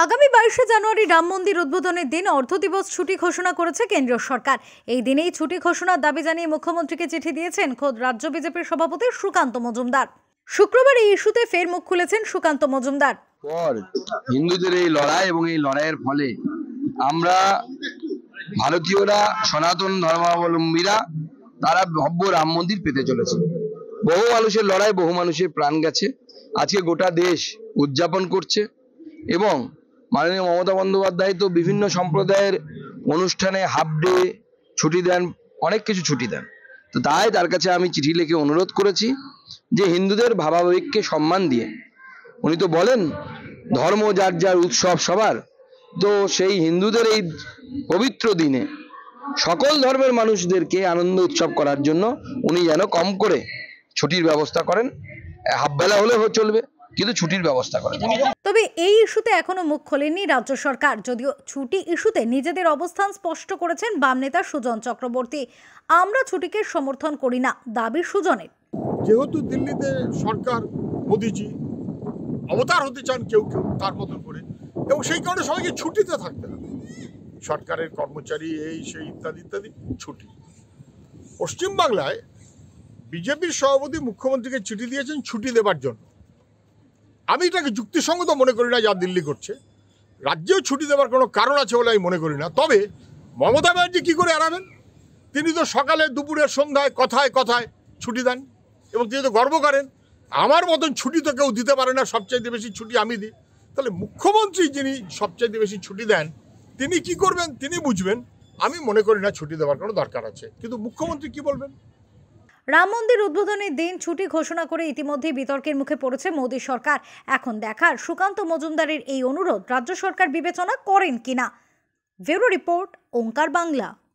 আগামী 22শে জানুয়ারি রাম মন্দির উদ্বোধনের দিন অর্ধ দিবস ছুটি ঘোষণা করেছে কেন্দ্রীয় সরকার। এই দিনেই ছুটি ঘোষণার দাবি জানিয়ে মুখ্যমন্ত্রীকে চিঠি দিয়েছেন খোদ রাজ্য বিজেপির সভাপতি সুকান্ত মজুমদার। শুক্রবার এই ইস্যুতে ফের মুখ খুলেছেন সুকান্ত মজুমদার। হিন্দুদের এই লড়াই এবং এই লড়াইয়ের ফলে আমরা ভারতীয়রা, সনাতন ধর্মাবলম্বীরা তারা ভব্য রাম মন্দির পেতে চলেছে। বহু মানুষের লড়াই, বহু মানুষের প্রাণ গেছে। আজকে গোটা দেশ উদযাপন করছে এবং মাননীয় মমতা বন্দ্যোপাধ্যায় তো বিভিন্ন সম্প্রদায়ের অনুষ্ঠানে হাফ ডে ছুটি দেন, অনেক কিছু ছুটি দেন। তো তাই তার কাছে আমি চিঠি লিখে অনুরোধ করেছি যে হিন্দুদের ভাবাবেগকে সম্মান দিয়ে, উনি তো বলেন ধর্ম যার যার, উৎসব সবার, তো সেই হিন্দুদের এই পবিত্র দিনে সকল ধর্মের মানুষদেরকে আনন্দ উৎসব করার জন্য উনি যেন কম করে ছুটির ব্যবস্থা করেন। হাফ বেলা হলে চলবে, কিন্তু ছুটির ব্যবস্থা করেন। তবে এই ইস্যুতে এখনো মুখ খোলেননি রাজ্য সরকার, যদিও ছুটি ইস্যুতে নিজেদের অবস্থান স্পষ্ট করেছেন বাম নেতা সুজন চক্রবর্তী। আমরা ছুটিকে সমর্থন করি না, দাবি সুজনের। যেহেতু দিল্লিতে সরকার, মোদিজি অবতার হতে চান কেউ কেউ তার মতন করে, এবং সেই কারণে সবাইকে ছুটিতে থাকতে হবে। সরকারের কর্মচারী এই সেই ইত্যাদি ইত্যাদি ছুটি। পশ্চিমবাংলায় বিজেপির সভাপতি মুখ্যমন্ত্রীকে চিঠি দিয়েছেন ছুটি দেবার জন্য। আমি এটাকে যুক্তিসঙ্গত মনে করি না যা দিল্লি করছে। রাজ্যেও ছুটি দেওয়ার কোনো কারণ আছে বলে আমি মনে করি না। তবে মমতা ব্যানার্জি কী করে এড়াবেন? তিনি তো সকালে, দুপুরে, সন্ধ্যায় কথায় কথায় ছুটি দেন এবং তিনি তো গর্ব করেন আমার মতন ছুটি তো কেউ দিতে পারে না, সবচাইতে বেশি ছুটি আমি দিই। তাহলে মুখ্যমন্ত্রী যিনি সবচাইতে বেশি ছুটি দেন, তিনি কি করবেন তিনি বুঝবেন। আমি মনে করি না ছুটি দেওয়ার কোনো দরকার আছে, কিন্তু মুখ্যমন্ত্রী কি বলবেন? রাম মন্দির উদ্বোধনের দিন ছুটি ঘোষণা করে ইতিমধ্যেই বিতর্কের মুখে পড়েছে মোদী সরকার। এখন দেখার সুকান্ত মজুমদারের এই অনুরোধ রাজ্য সরকার বিবেচনা করেন কিনা। ব্যুরো রিপোর্ট, ওঙ্কার বাংলা।